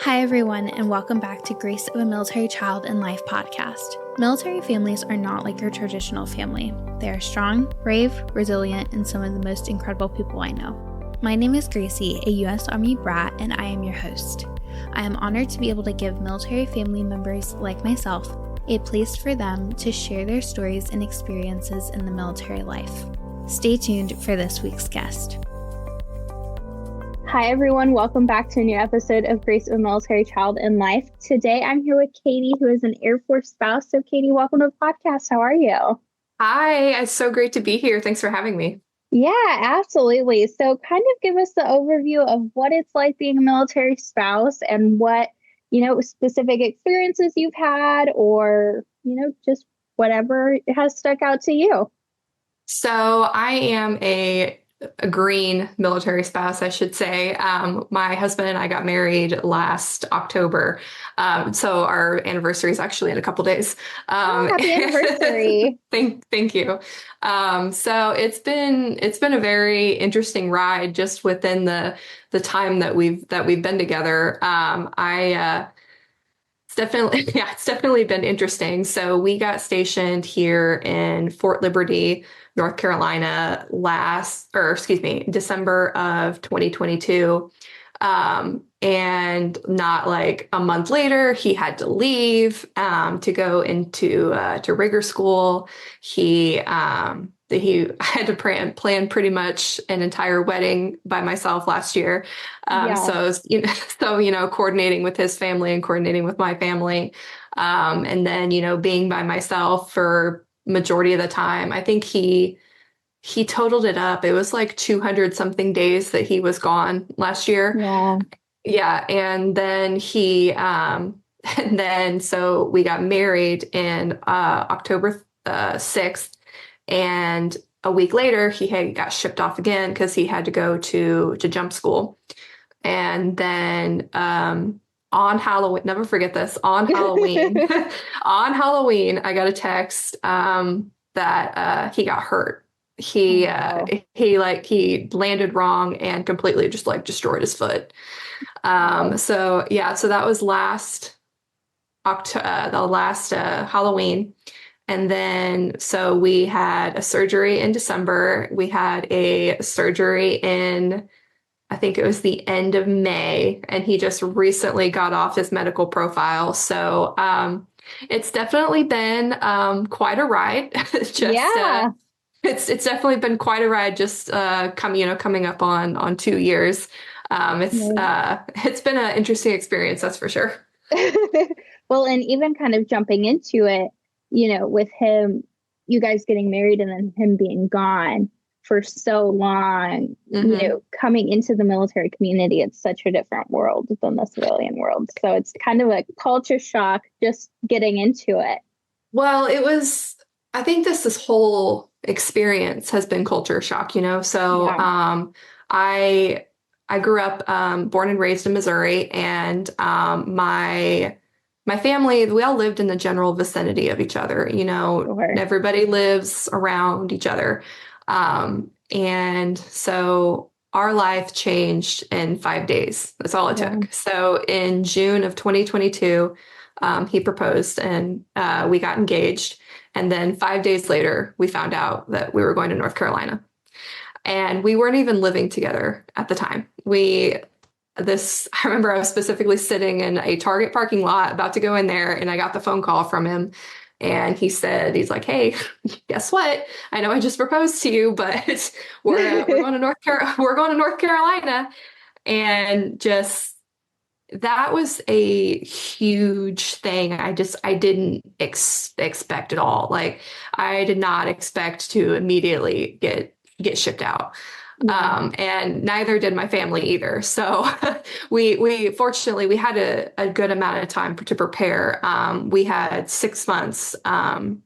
Hi, everyone, and welcome back to Grace of a Military Child in Life podcast. Military families are not like your traditional family. They are strong, brave, resilient, and some of the most incredible people I know. My name is Gracie, a U.S. Army brat, and I am your host. I am honored to be able to give military family members like myself a place for them to share their stories and experiences in the military life. Stay tuned for this week's guest. Hi, everyone. Welcome back to a new episode of Grace of a Military Child in Life. Today, I'm here with Katie, who is an Air Force spouse. So, Katie, welcome to the podcast. How are you? Hi, it's so great to be here. Thanks for having me. Yeah, absolutely. So, kind of give us the overview of what it's like being a military spouse and what, specific experiences you've had or, just whatever has stuck out to you. So I am a green military spouse, I should say. My husband and I got married last October. So our anniversary is actually in a couple days. Happy anniversary. Thank you. So it's been a very interesting ride just within the time that we've been together. It's definitely been interesting. So we got stationed here in Fort Liberty, North Carolina December of 2022. And not like a month later, he had to leave to go into to rigger school. He had to plan pretty much an entire wedding by myself last year. So coordinating with his family and coordinating with my family, and then being by myself for majority of the time. I think he totaled it up. It was like 200 something days that he was gone last year. Yeah. Yeah. And then so we got married in October 6th. And a week later, he got shipped off again because he had to go to jump school. And then on Halloween, never forget this, on Halloween, I got a text that he got hurt. He landed wrong and completely just destroyed his foot. So that was the last Halloween. And then, so we had a surgery in December. We had a surgery in, I think it was the end of May, and he just recently got off his medical profile. So, it's definitely been, quite a ride. It's definitely been quite a ride just coming up on 2 years. It's been an interesting experience, that's for sure. Well, and even kind of jumping into it, with him, you guys getting married and then him being gone for so long, coming into the military community, it's such a different world than the civilian world. So it's kind of a culture shock just getting into it. Well, I think this whole experience has been culture shock, So I grew up born and raised in Missouri, and my family, we all lived in the general vicinity of each other. Sure. Everybody lives around each other. And so our life changed in 5 days. That's all it took. So in June of 2022, he proposed and we got engaged. And then 5 days later, we found out that we were going to North Carolina. And we weren't even living together at the time. I remember I was specifically sitting in a Target parking lot about to go in there, and I got the phone call from him. And he's like, "Hey, guess what? I know I just proposed to you, but we're going to North Carolina." And just, that was a huge thing. I didn't expect at all. Like, I did not expect to immediately get shipped out. And neither did my family either. So we fortunately, we had a good amount of time to prepare. We had 6 months to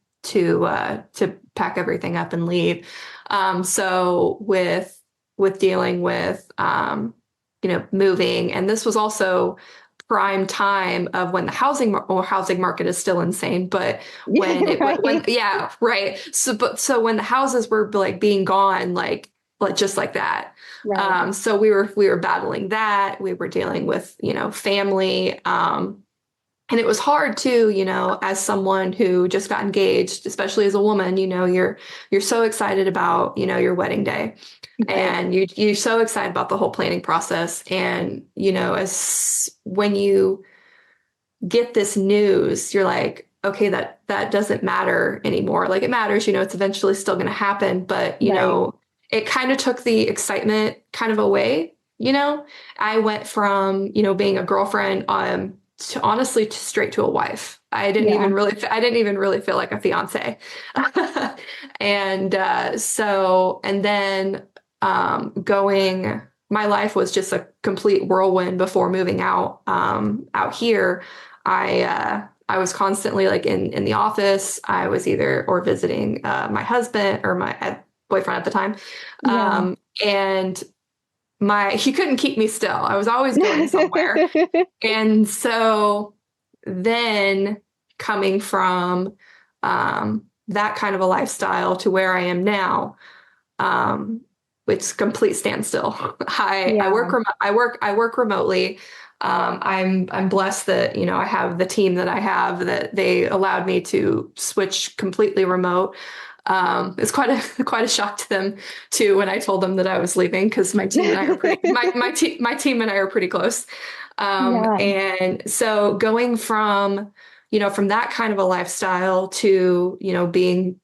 pack everything up and leave. So with dealing with moving, and this was also prime time of when the housing market is still insane, but when right. So when the houses were being gone, like just like that. Right. So we were battling that. We were dealing with, family. And it was hard too, as someone who just got engaged, especially as a woman, you're so excited about, your wedding day. Right. And you're so excited about the whole planning process. And, as when you get this news, you're like, okay, that doesn't matter anymore. Like it matters, it's eventually still going to happen, but Right. it kind of took the excitement kind of away. I went from, being a girlfriend, to honestly straight to a wife. Yeah. I didn't even really feel like a fiance. And and then my life was just a complete whirlwind before moving out here. I was constantly like in the office. I was either or visiting my husband or my boyfriend at the time, Yeah. and he couldn't keep me still. I was always going somewhere. And so then coming from that kind of a lifestyle to where I am now, it's complete standstill. I Yeah. work I work remotely. I'm blessed that I have the team that I have, that they allowed me to switch completely remote. It's quite a shock to them too when I told them that I was leaving, because my team and I are pretty my team and I are pretty close. Yeah. And so going from that kind of a lifestyle to being,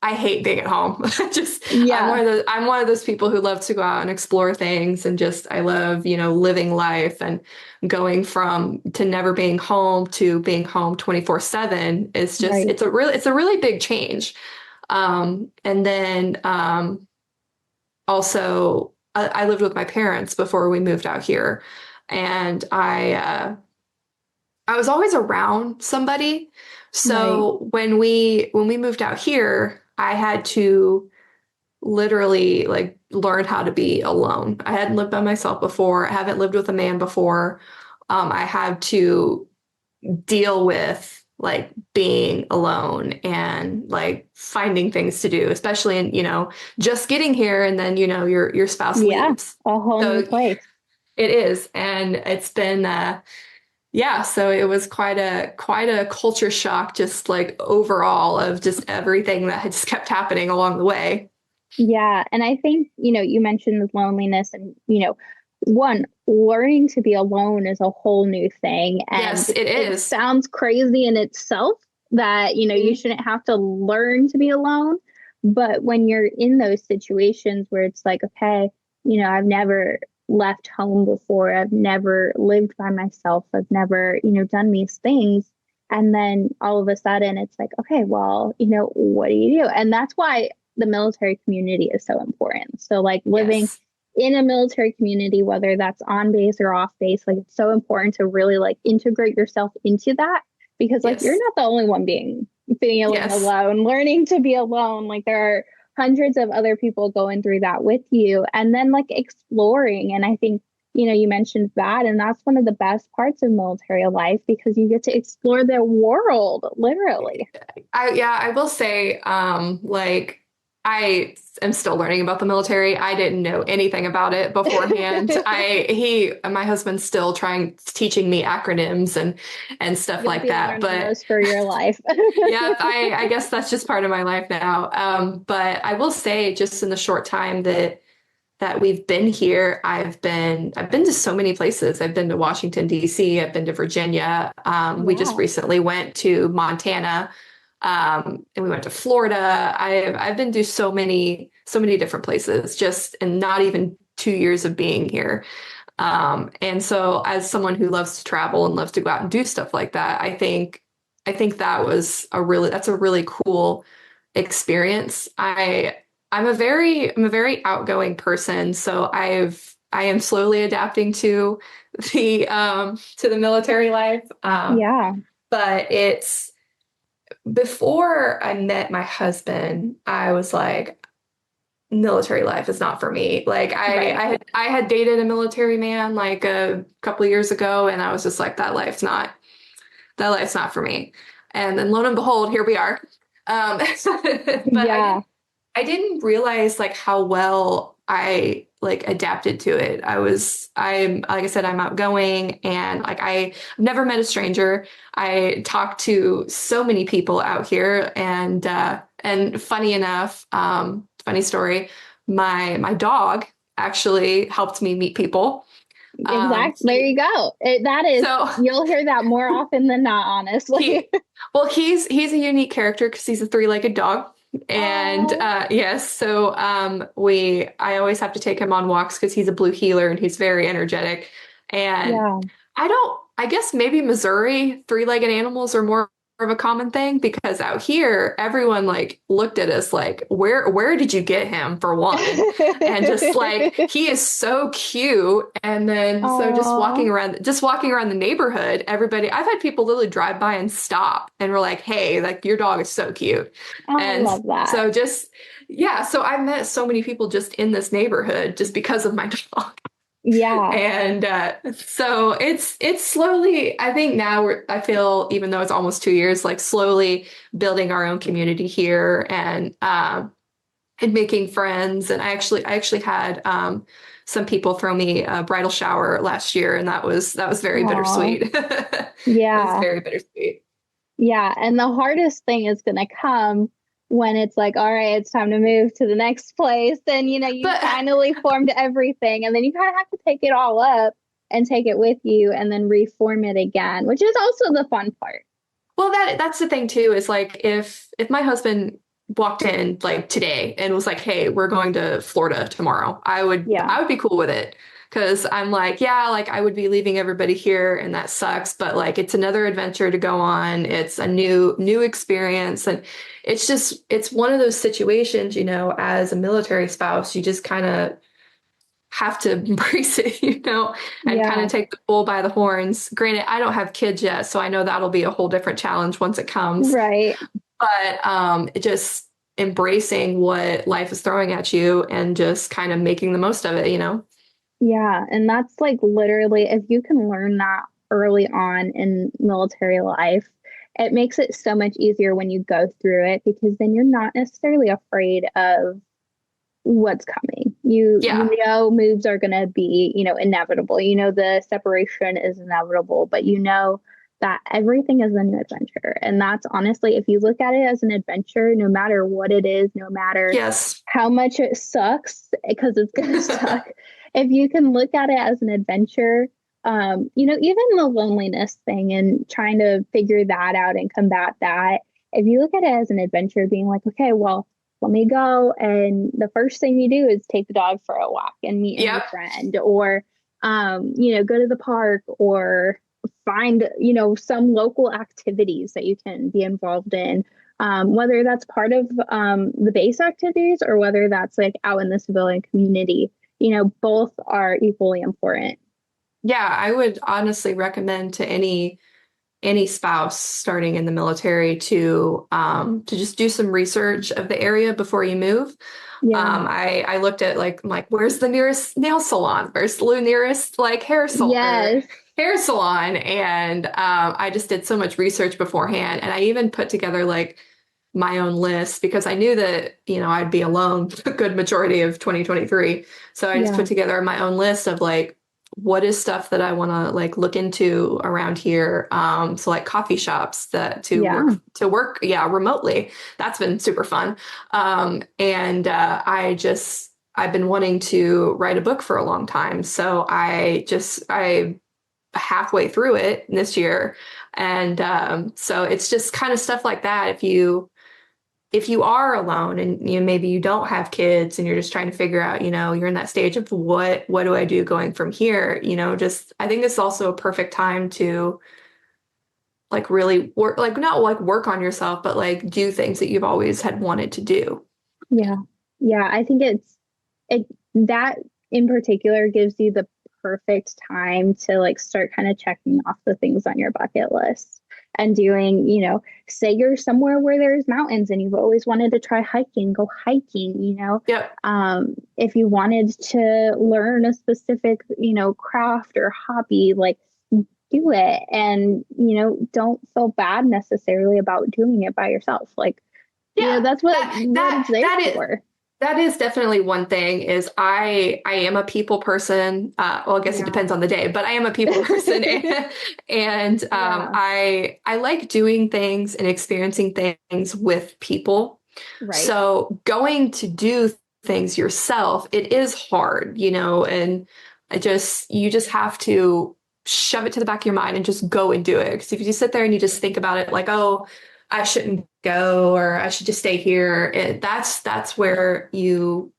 I hate being at home. Just Yeah. I'm one of those people who love to go out and explore things, and just I love living life, and going from to never being home to being home 24/7 is just, Right. it's a really big change. And then also I lived with my parents before we moved out here, and I was always around somebody. Right. So when we moved out here, I had to literally like learn how to be alone. I hadn't lived by myself before. I haven't lived with a man before. I had to deal with like being alone and like finding things to do, especially in, just getting here, and then, your spouse Yeah. leaves. A whole new So place. it is. And it's been, yeah, so it was quite a culture shock, just like overall, of just everything that had just kept happening along the way. Yeah. And I think, you mentioned the loneliness and, one, learning to be alone is a whole new thing. And Yes, it it is. sounds crazy in itself that, you Mhm. shouldn't have to learn to be alone. But when you're in those situations where it's like, okay, I've never left home before, I've never lived by myself, I've never, done these things. And then all of a sudden it's like, okay, well, what do you do? And that's why the military community is so important. So, like living Yes. in a military community, whether that's on base or off base, like it's so important to really like integrate yourself into that, because like you're Yes. not the only one feeling Yes. alone, learning to be alone. Like there are hundreds of other people going through that with you, and then like exploring. And I think you mentioned that, and that's one of the best parts of military life, because you get to explore the world, literally. I will say, like, I am still learning about the military. I didn't know anything about it beforehand. My husband's still teaching me acronyms and stuff You'll like be that. learning But those for your life. yeah, I guess that's just part of my life now. But I will say, just in the short time that we've been here, I've been to so many places. I've been to Washington, D.C., I've been to Virginia. We just Yeah. recently went to Montana, and we went to Florida. I've been to so many different places, just in not even 2 years of being here. And so as someone who loves to travel and loves to go out and do stuff like that, I think that's a really cool experience. I'm a very outgoing person, so I am slowly adapting to the military life. Yeah. But it's before I met my husband, I was like, military life is not for me. Like Right. I had dated a military man like a couple of years ago, and I was just like, that life's not for me. And then lo and behold, here we are. But Yeah. I didn't realize like how well I like adapted to it. Like I said, I'm outgoing and like I've never met a stranger. I talk to so many people out here and funny enough, funny story, my dog actually helped me meet people. Exactly. There He you go. That is, so you'll hear that more often than not, honestly. he well he's a unique character because he's a three-legged dog. And Oh, yes, so we I always have to take him on walks because he's a blue heeler and he's very energetic. And yeah. I guess maybe Missouri three-legged animals are more of a common thing because out here everyone like looked at us like where did you get him for one? And just like he is so cute. And then so Oh, just walking around the neighborhood, everybody I've had people literally drive by and stop and we're like, hey, like your dog is so cute. I And love that. so just yeah, so I've met so many people just in this neighborhood just because of my dog. Yeah. And so it's slowly, I think now I feel, even though it's almost 2 years, like slowly building our own community here and making friends. And I actually had some people throw me a bridal shower last year, and that was very Oh, bittersweet. It was yeah. very bittersweet. Yeah. And the hardest thing is going to come when it's like, all right, it's time to move to the next place. And, you But finally formed everything. And then you kind of have to take it all up and take it with you and then reform it again, which is also the fun part. well, that's the thing too, is like if my husband walked in like today and was like, "Hey, we're going to Florida tomorrow," Yeah. I would be cool with it. Because I'm like, yeah, like I would be leaving everybody here and that sucks, but like it's another adventure to go on. It's a new experience. And it's one of those situations, as a military spouse, you just kind of have to embrace it, and kind Yeah. of take the bull by the horns. Granted, I don't have kids yet, so I know that'll be a whole different challenge once it comes. Right. But just embracing what life is throwing at you and just kind of making the most of it. Yeah, and that's like literally, if you can learn that early on in military life, it makes it so much easier when you go through it because then you're not necessarily afraid of what's coming. You Yeah. know moves are going to be, inevitable. You know the separation is inevitable, but you know that everything is a new adventure. And that's honestly, if you look at it as an adventure, no matter what it is, no matter Yes. how much it sucks, because it's going to suck, if you can look at it as an adventure, even the loneliness thing and trying to figure that out and combat that, if you look at it as an adventure, being like, okay, well, let me go. And the first thing you do is take the dog for a walk and meet a new Yep. friend, or, go to the park or find, some local activities that you can be involved in. Whether that's part of the base activities or whether that's like out in the civilian community, both are equally important. Yeah, I would honestly recommend to any spouse starting in the military to just do some research of the area before you move. Yeah. I looked at like I'm like where's the nearest nail salon? Where's the nearest like Yes. hair salon? And I just did so much research beforehand, and I even put together like my own list because I knew that I'd be alone a good majority of 2023. So I just put Yeah. together my own list of like what is stuff that I want to like look into around here. So like coffee shops that Yeah. to work, yeah, remotely. That's been super fun. And I've been wanting to write a book for a long time. So I halfway through it this year. And so it's just kind of stuff like that. If you are alone and maybe you don't have kids and you're just trying to figure out, you're in that stage of what do I do going from here? Just I think this is also a perfect time to like really work, like not like work on yourself, but like do things that you've always had wanted to do. Yeah. Yeah. I think it that in particular gives you the perfect time to like start kind of checking off the things on your bucket list and doing, say you're somewhere where there's mountains and you've always wanted to try hiking, go hiking. Yep. If you wanted to learn a specific, craft or hobby, like do it and, don't feel bad necessarily about doing it by yourself. Like, Yeah. that's what it's there That is for. That is definitely one thing is I am a people person. Well, I guess it Yeah. depends on the day, but I am a people person and Yeah. I like doing things and experiencing things with people. Right. So going to do things yourself, it is hard, and you just have to shove it to the back of your mind and just go and do it. Because if you just sit there and you just think about it like, oh, I shouldn't go or I should just stay here, that's where you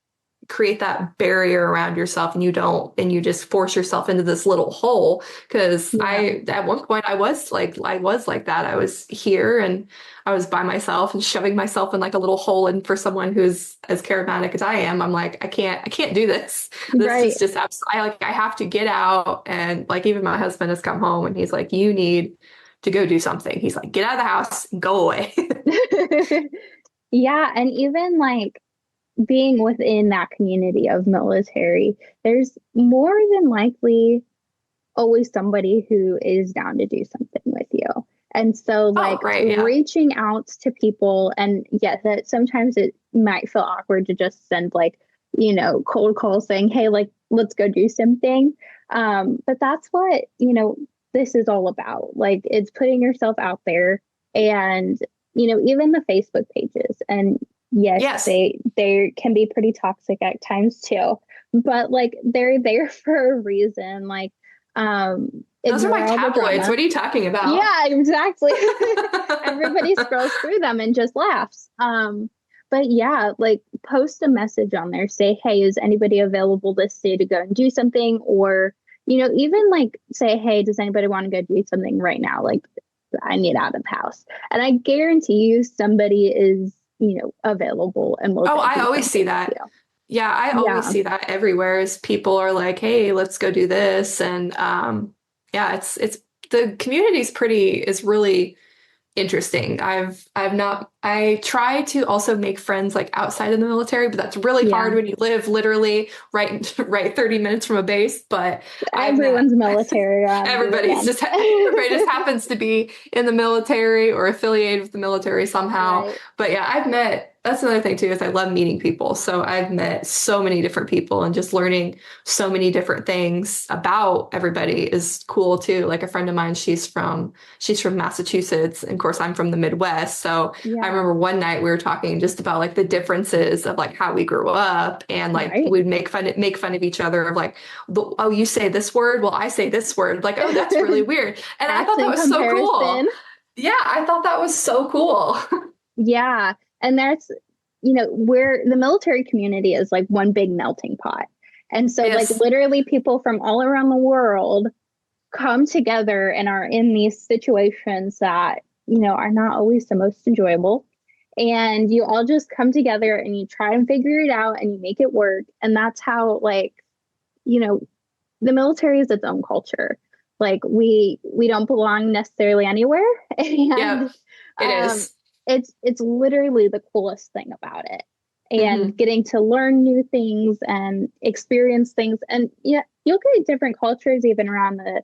create that barrier around yourself and you just force yourself into this little hole. Because Yeah. at one point I was like that. I was here and I was by myself and shoving myself in like a little hole. And for someone who's as charismatic as I am, I'm like, I can't do this. This Right. is just I have to get out. And like, even my husband has come home and he's like, you need to go do something. He's like, get out of the house and go away. Yeah. And even like being within that community of military, there's more than likely always somebody who is down to do something with you. And so, Oh, like, right. Yeah. reaching out to people, and yes, that sometimes it might feel awkward to just send, like, cold call saying, hey, like, let's go do something. But that's what, this is all about. Like, it's putting yourself out there and, even the Facebook pages. And yes, Yes. they can be pretty toxic at times too. But like they're there for a reason. Like Those are ignore my all the tabloids. drama. What are you talking about? Yeah, exactly. Everybody scrolls through them and just laughs. But yeah, like post a message on there, say, hey, is anybody available this day to go and do something? Or, even like say, hey, does anybody want to go do something right now? Like I need out of the house. And I guarantee you somebody is, available and will Oh, go I do always see something with that. you. Yeah, I always Yeah. see that everywhere is people are like, "Hey, let's go do this." And yeah, it's the community is really interesting. I try to also make friends like outside of the military, but that's really Yeah. hard when you live literally right 30 minutes from a base. But I've met Everyone's military around you again. everybody just happens to be in the military or affiliated with the military somehow. Right. But yeah, that's another thing too, is I love meeting people. So I've met so many different people and just learning so many different things about everybody is cool too. Like a friend of mine, she's from Massachusetts. And of course, I'm from the Midwest. So I Yeah. remember one night we were talking just about like the differences of like how we grew up and like Right. we'd make fun of each other of like, oh, you say this word. Well, I say this word. Like, oh, that's really weird. And I thought that Accent was so cool. comparison. Yeah, I thought that was so cool. Yeah. And that's, where the military community is like one big melting pot. And so, like, Yes. literally, people from all around the world come together and are in these situations that, are not always the most enjoyable. And you all just come together and you try and figure it out and you make it work. And that's how, like, you know, the military is its own culture. Like we don't belong necessarily anywhere. Yeah, And it um is. it's literally the coolest thing about it. And Hmm. getting to learn new things and experience things. And yeah, you'll get different cultures even around the,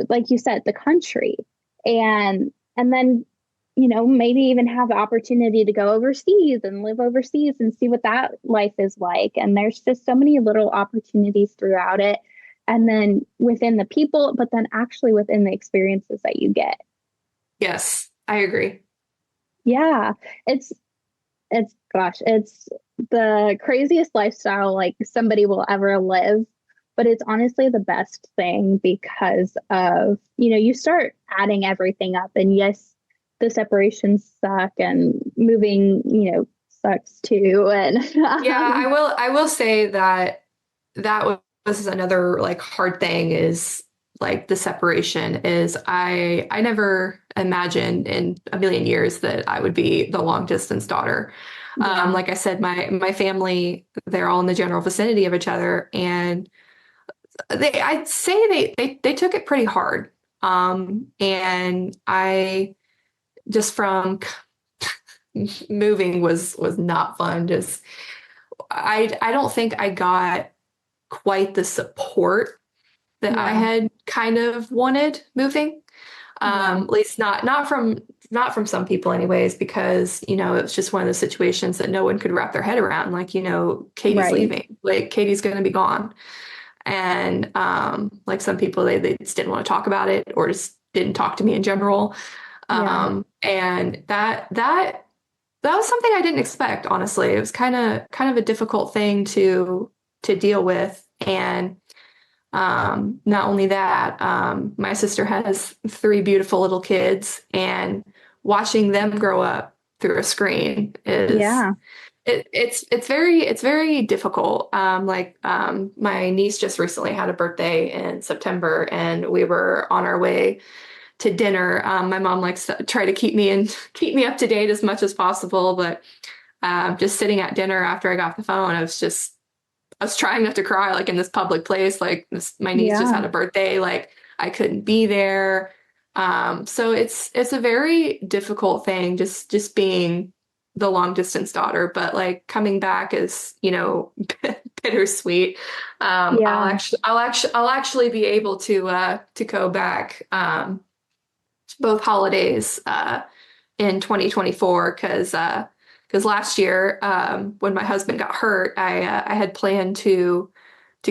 like you said, the country. And then, maybe even have the opportunity to go overseas and live overseas and see what that life is like. And there's just so many little opportunities throughout it. And then within the people, but then actually within the experiences that you get. Yes, I agree. Yeah. It's the craziest lifestyle like somebody will ever live, but it's honestly the best thing because of, you start adding everything up. And yes, the separations suck and moving, sucks too. And Yeah, I will say that was another like hard thing is like the separation is I never imagined in a million years that I would be the long distance daughter. yeah, Like I said, my family, they're all in the general vicinity of each other, and I'd say they took it pretty hard. And I just from moving was not fun. Just I don't think I got quite the support that I yeah, had kind of wanted moving. At least not from some people anyways, because, it was just one of those situations that no one could wrap their head around. Like, Katie's leaving, like Katie's going to be gone. And, like some people, they just didn't want to talk about it or just didn't talk to me in general. And that was something I didn't expect, honestly. It was kind of a difficult thing to deal with. And not only that, my sister has 3 beautiful little kids, and watching them grow up through a screen is it's very difficult. My niece just recently had a birthday in September, and we were on our way to dinner. My mom likes to try to keep me up to date as much as possible, but just sitting at dinner after I got off the phone, I was trying not to cry, like in this public place, like my niece just had a birthday, like I couldn't be there. So it's a very difficult thing, just being the long distance daughter, but like coming back is, bittersweet. I'll actually be able to go back, both holidays, in 2024, because last year, when my husband got hurt, I had planned to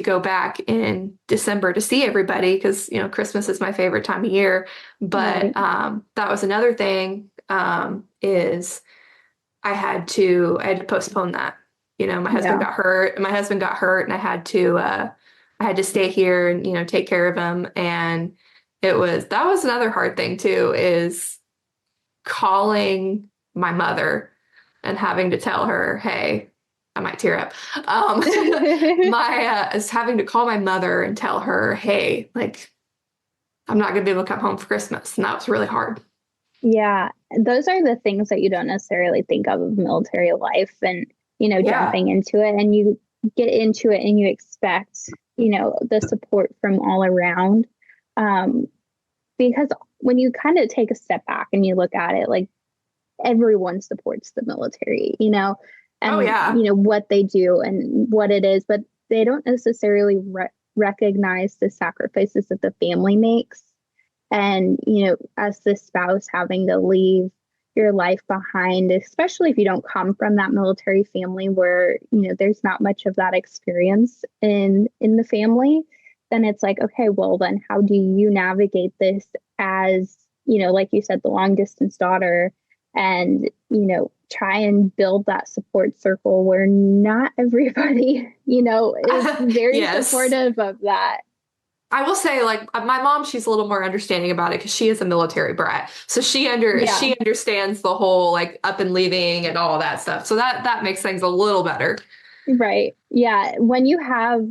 go back in December to see everybody, because Christmas is my favorite time of year. But that was another thing, is I had to postpone that. My husband got hurt. And I had to stay here and take care of him. And that was another hard thing too, is calling my mother and having to tell her, hey, I might tear up. Is having to call my mother and tell her, hey, like, I'm not going to be able to come home for Christmas. And that was really hard. Yeah. Those are the things that you don't necessarily think of military life, and, jumping into it, and you get into it and you expect, the support from all around. Because when you kind of take a step back and you look at it, like, everyone supports the military, and what they do and what it is, but they don't necessarily recognize the sacrifices that the family makes. And, as the spouse, having to leave your life behind, especially if you don't come from that military family where, there's not much of that experience in the family, then it's like, okay, well, then how do you navigate this as, like you said, the long distance daughter, and, try and build that support circle where not everybody, is very supportive of that. I will say, like, my mom, she's a little more understanding about it because she is a military brat. So she understands the whole, like, up and leaving and all that stuff. So that makes things a little better. Right. Yeah. When you have,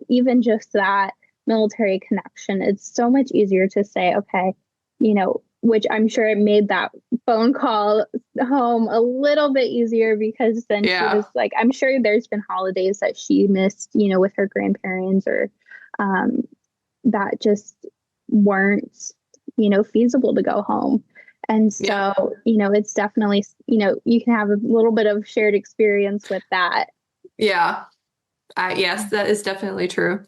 even just that military connection, it's so much easier to say, okay, which I'm sure it made that phone call home a little bit easier, because then she was like, I'm sure there's been holidays that she missed, with her grandparents, or that just weren't, feasible to go home. And so, it's definitely, you can have a little bit of shared experience with that. Yeah. Yes, that is definitely true.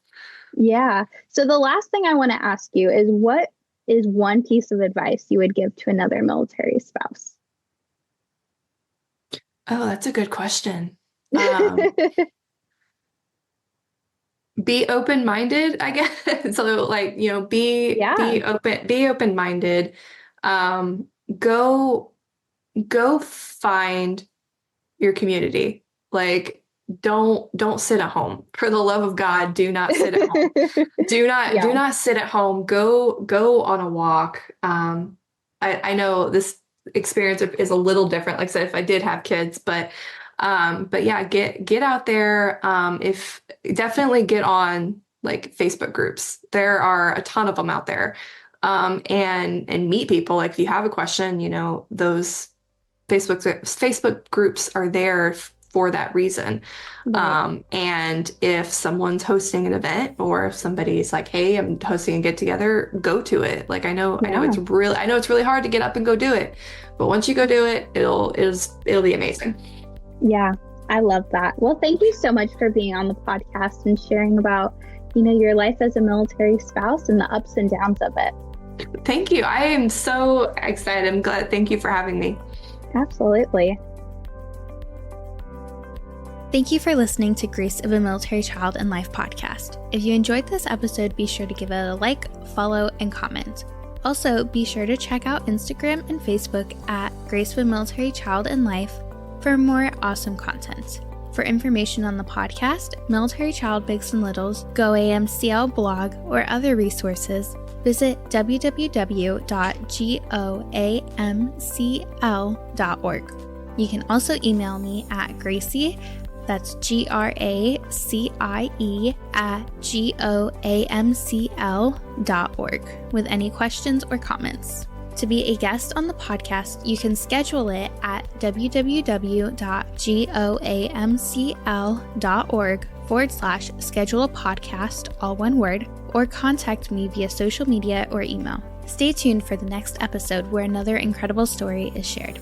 Yeah. So the last thing I want to ask you is, what is one piece of advice you would give to another military spouse? Oh, that's a good question. Be open-minded, I guess. So, like, be open-minded. Go find your community. Like, don't sit at home. For the love of God, do not sit at home. Do not sit at home. Go on a walk. I know this experience is a little different, like I said, if I did have kids, but yeah, get out there. If definitely get on, like, Facebook groups. There are a ton of them out there. And meet people. Like, if you have a question, those Facebook groups are there for that reason. Right. And if someone's hosting an event, or if somebody's like, hey, I'm hosting a get together, go to it. Like, I know it's really hard to get up and go do it, but once you go do it, it'll be amazing. Yeah, I love that. Well, thank you so much for being on the podcast and sharing about, your life as a military spouse and the ups and downs of it. Thank you. I am so excited. I'm glad. Thank you for having me. Absolutely. Thank you for listening to Grace of a Military Child and Life podcast. If you enjoyed this episode, be sure to give it a like, follow, and comment. Also, be sure to check out Instagram and Facebook at Grace of a Military Child and Life for more awesome content. For information on the podcast, Military Child Bigs and Littles, Go AMCL blog, or other resources, visit www.goamcl.org. You can also email me at Gracie, that's GRACIE @GOAMCL.org with any questions or comments. To be a guest on the podcast, you can schedule it at www.goamcl.org/schedule a podcast, all one word, or contact me via social media or email. Stay tuned for the next episode where another incredible story is shared.